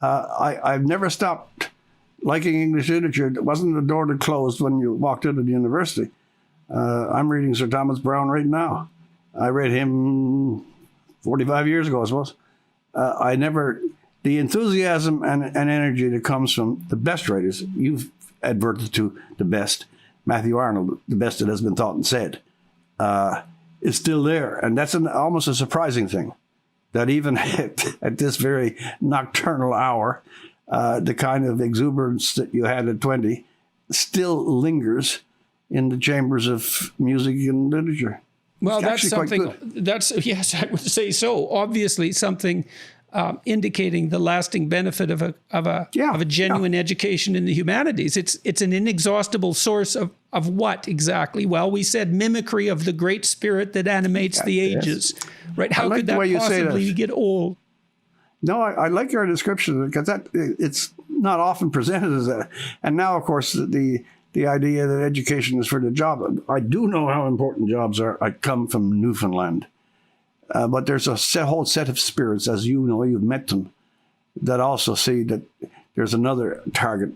I've never stopped liking English literature. It wasn't the door that closed when you walked into the university. I'm reading Sir Thomas Browne right now. I read him 45 years ago, I suppose. The enthusiasm and energy that comes from the best writers, you've adverted to the best, Matthew Arnold, the best that has been thought and said, is still there. And that's almost a surprising thing, that even at this very nocturnal hour, the kind of exuberance that you had at 20 still lingers in the chambers of music and literature. Well, that's something, yes, I would say so. Obviously something indicating the lasting benefit of a genuine education in the humanities. It's an inexhaustible source of what exactly? Well, we said mimicry of the great spirit that animates the ages, right? How could that possibly get old? No, I like your description, because it's not often presented as that. And now, of course, the idea that education is for the job. I do know how important jobs are. I come from Newfoundland. But there's a whole set of spirits, as you know, you've met them, that also see that there's another target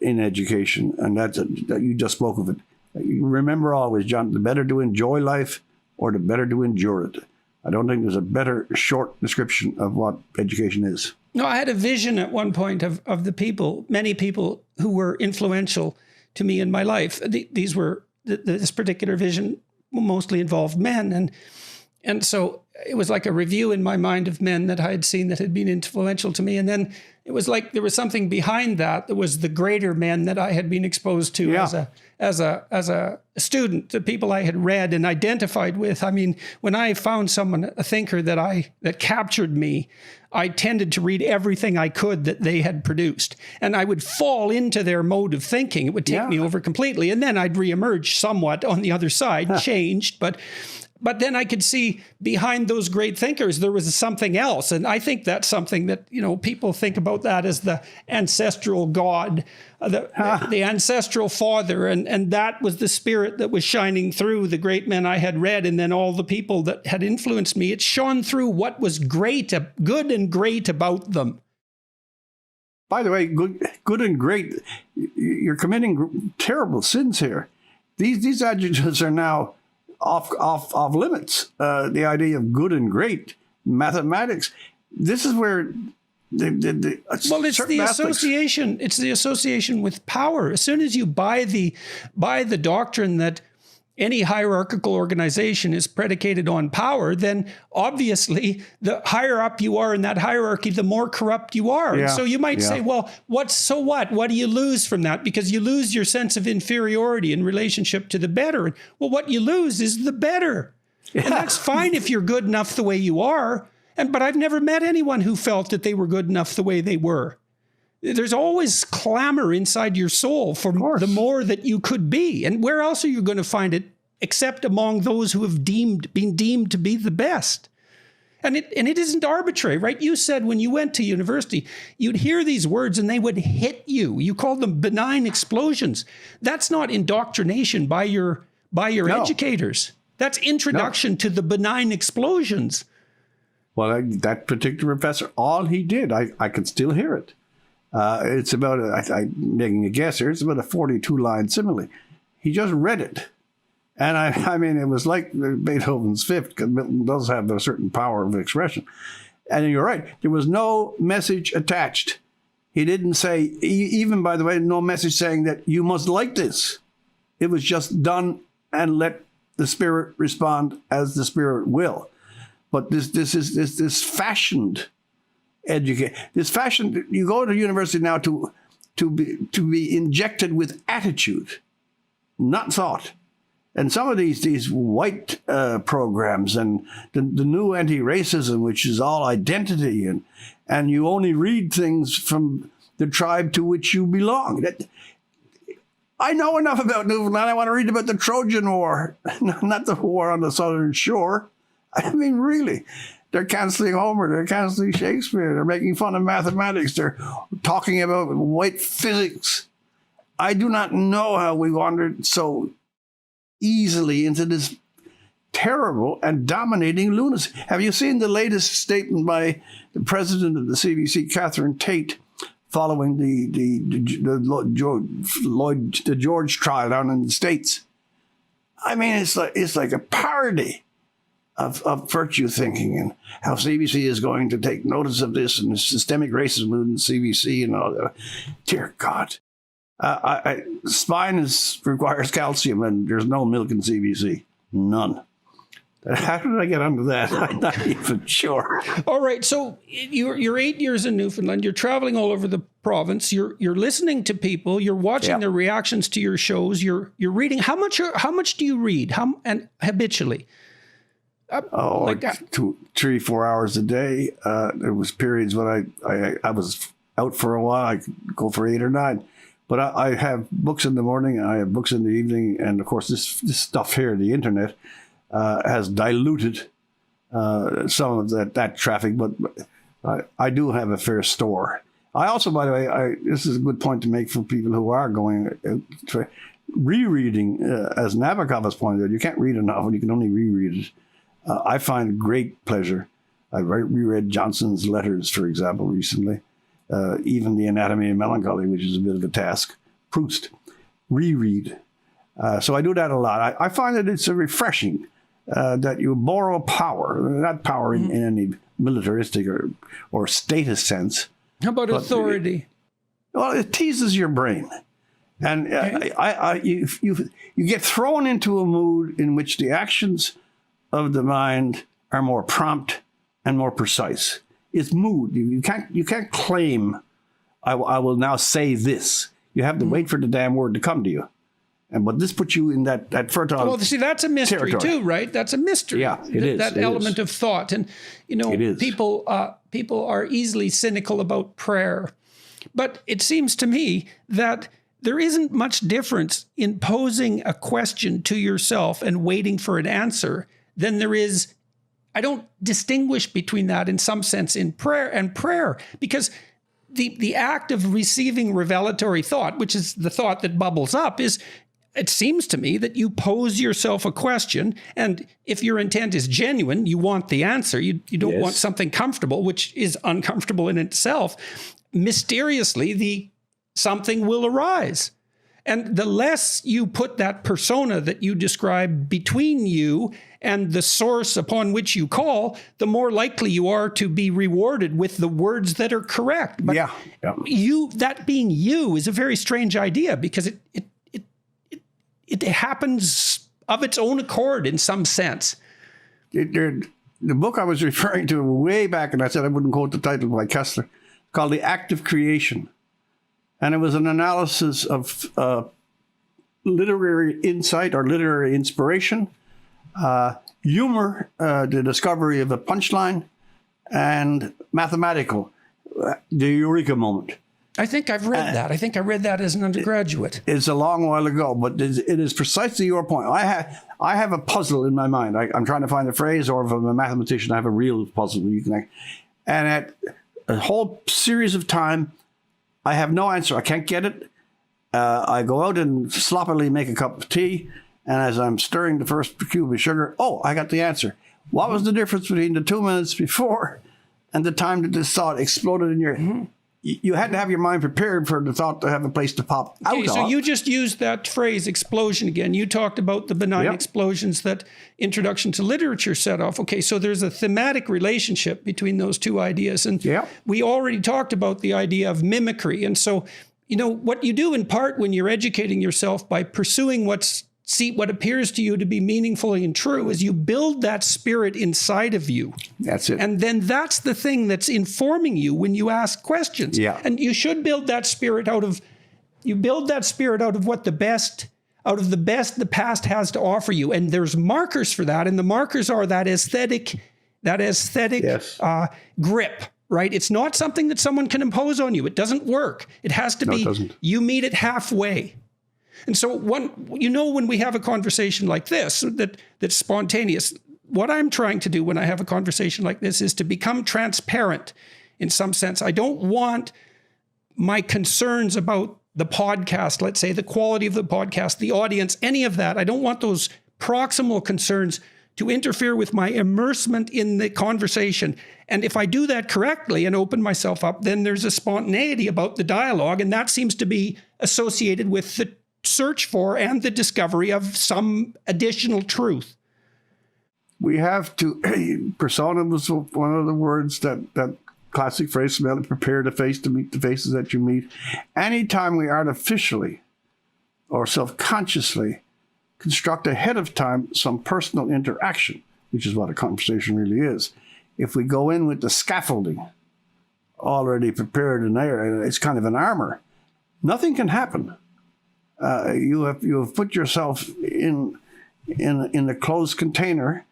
in education, and that you just spoke of it. You remember always, John, the better to enjoy life or the better to endure it. I don't think there's a better short description of what education is. No, I had a vision at one point of the people, many people who were influential to me in my life. This particular vision mostly involved men, and so it was like a review in my mind of men that I had seen that had been influential to me. And then it was like there was something behind that was the greater men that I had been exposed to as a student, the people I had read and identified with. I mean, when I found someone, a thinker that captured me, I tended to read everything I could that they had produced. And I would fall into their mode of thinking. It would take me over completely. And then I'd reemerge somewhat on the other side, changed, but then I could see behind those great thinkers, there was something else. And I think that's something that, people think about that as the ancestral God, the ancestral father. And that was the spirit that was shining through the great men I had read. And then all the people that had influenced me, it shone through what was great, good and great about them. By the way, good and great, you're committing terrible sins here. These adjectives are now off limits. The idea of good and great, mathematics. This is where it's the association. It's the association with power. As soon as you buy the doctrine that any hierarchical organization is predicated on power, then obviously the higher up you are in that hierarchy, the more corrupt you are. And so you might say, well, so what? What do you lose from that? Because you lose your sense of inferiority in relationship to the better. Well, what you lose is the better. And that's fine if you're good enough the way you are. But I've never met anyone who felt that they were good enough the way they were. There's always clamor inside your soul for the more that you could be. And where else are you going to find it except among those who have been deemed to be the best? And it isn't arbitrary, right? You said when you went to university, you'd hear these words and they would hit you. You called them benign explosions. That's not indoctrination by your educators. That's introduction to the benign explosions. Well, that particular professor, all he did, I could still hear it. It's about, I'm making a guess here, it's about a 42-line simile. He just read it. And I mean, it was like Beethoven's Fifth, because Milton does have a certain power of expression. And you're right, there was no message attached. He didn't say, even by the way, no message saying that you must like this. It was just done and let the spirit respond as the spirit will. But this fashioned education, this fashioned, you go to university now to be injected with attitude, not thought. And some of these white programs and the new anti-racism, which is all identity, and you only read things from the tribe to which you belong. I know enough about Newfoundland. I want to read about the Trojan War, not the war on the southern shore. I mean, really, they're canceling Homer, they're canceling Shakespeare, they're making fun of mathematics, they're talking about white physics. I do not know how we wandered so easily into this terrible and dominating lunacy. Have you seen the latest statement by the president of the CBC, Catherine Tate, following the George trial down in the States? I mean, it's like a parody of virtue thinking, and how CBC is going to take notice of this, and the systemic racism in CBC and all that. Dear God. Spine requires calcium, and there's no milk in CBC. None. How did I get onto that? I'm not even sure. All right. So you're 8 years in Newfoundland. You're traveling all over the province. You're listening to people. You're watching their reactions to your shows. You're reading. How much do you read? And habitually? Like 3, 4 hours a day. There was periods when I was out for a while. I could go for 8 or 9. But I have books in the morning, I have books in the evening, and of course this stuff here, the internet, has diluted some of that traffic, but I do have a fair store. I also, by the way, this is a good point to make for people who are going rereading, as Nabokov has pointed out. You can't read a novel, you can only reread it. I find great pleasure. I reread Johnson's letters, for example, recently. Even The Anatomy of Melancholy, which is a bit of a task. Proust, reread. So I do that a lot. I find that it's refreshing that you borrow power, not power in any militaristic or status sense. How about authority? It teases your brain. And you get thrown into a mood in which the actions of the mind are more prompt and more precise. It's mood. You can't claim, I will now say this. You have to wait for the damn word to come to you. But this puts you in that fertile. Well, see, that's a mystery territory too, right? That's a mystery. Yeah, it is. That element of thought, and people are easily cynical about prayer, but it seems to me that there isn't much difference in posing a question to yourself and waiting for an answer than there is. I don't distinguish between that in some sense in prayer, because the act of receiving revelatory thought, which is the thought that bubbles up, it seems to me that you pose yourself a question, and if your intent is genuine, you want the answer. You don't want something comfortable, which is uncomfortable in itself. Mysteriously, something will arise. And the less you put that persona that you describe between you and the source upon which you call, the more likely you are to be rewarded with the words that are correct. But that being you is a very strange idea, because it happens of its own accord in some sense. The book I was referring to way back, and I said I wouldn't quote the title by Kessler, called The Act of Creation. And it was an analysis of literary insight or literary inspiration, humor, the discovery of a punchline, and mathematical, the eureka moment. I think I've read that. I think I read that as an undergraduate. It's a long while ago, but it is precisely your point. I have a puzzle in my mind. I'm trying to find a phrase, or if I'm a mathematician, I have a real puzzle where you can. And at a whole series of time, I have no answer. I can't get it. I go out and sloppily make a cup of tea, and as I'm stirring the first cube of sugar, I got the answer. What was the difference between the 2 minutes before and the time that this thought exploded in your... You had to have your mind prepared for the thought to have a place to pop out of. Okay, so you just used that phrase, explosion, again. You talked about the benign explosions that Introduction to Literature set off. Okay, so there's a thematic relationship between those two ideas. And we already talked about the idea of mimicry. And so, what you do in part when you're educating yourself by pursuing what appears to you to be meaningful and true is you build that spirit inside of you. That's it. And then that's the thing that's informing you when you ask questions. Yeah. And you should build that spirit out of what the best the past has to offer you. And there's markers for that. And the markers are that aesthetic grip, right? It's not something that someone can impose on you. It doesn't work. It has to be, you meet it halfway. And so when we have a conversation like this, that's spontaneous, what I'm trying to do when I have a conversation like this is to become transparent in some sense. I don't want my concerns about the podcast, let's say the quality of the podcast, the audience, any of that. I don't want those proximal concerns to interfere with my immersement in the conversation. And if I do that correctly and open myself up, then there's a spontaneity about the dialogue. And that seems to be associated with the search for and the discovery of some additional truth. We have to, persona was one of the words that classic phrase, smell it, prepare the face to meet the faces that you meet. Anytime we artificially or self-consciously construct ahead of time some personal interaction, which is what a conversation really is. If we go in with the scaffolding already prepared in there, it's kind of an armor, nothing can happen. You have put yourself in a closed container,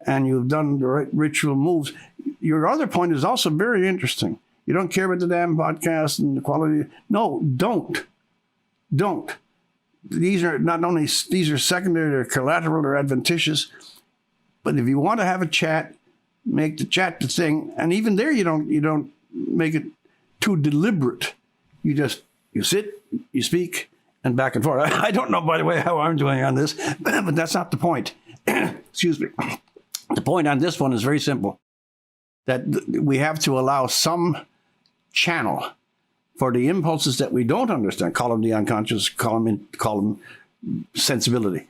and you've done the right ritual moves. Your other point is also very interesting. You don't care about the damn podcast and the quality. No, don't. These are secondary or collateral or adventitious. But if you want to have a chat, make the chat the thing. And even there, you don't make it too deliberate. You sit, you speak, and back and forth. I don't know, by the way, how I'm doing on this, but that's not the point. Excuse me. The point on this one is very simple, that we have to allow some channel for the impulses that we don't understand, call them the unconscious, call them sensibility.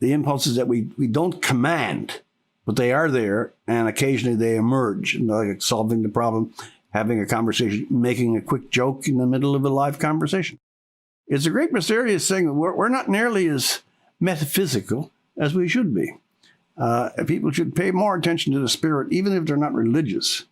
The impulses that we don't command, but they are there, and occasionally they emerge, like solving the problem, having a conversation, making a quick joke in the middle of a live conversation. It's a great mysterious thing. We're not nearly as metaphysical as we should be. People should pay more attention to the spirit, even if they're not religious.